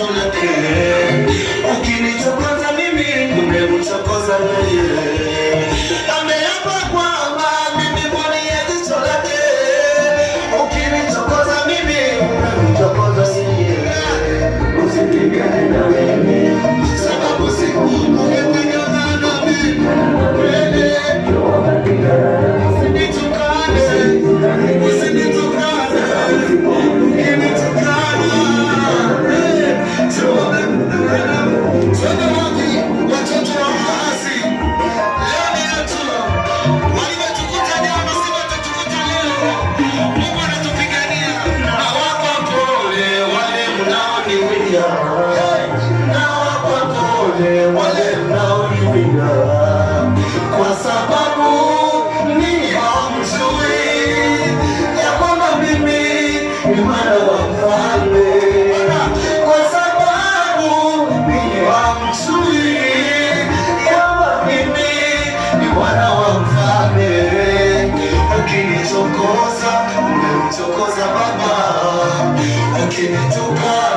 jicho lake. Ukinichokoza mimi umemchokoza yeye. Ameapa kwamba mimi mwenye jicho lake. Ukinichokoza mimi umemchokoza yeye. Usipigane na mimi sababu siku umepigana na mimi. Wale mnaoniwinda kwa sababu ni hamjui ya kwamba mimi ni mwana wa mfalme. Kwa sababu ni hamjui ya kwamba mimi ni mwana wa mfalme. Ukinichokoza umemchokoza Baba, ukinituka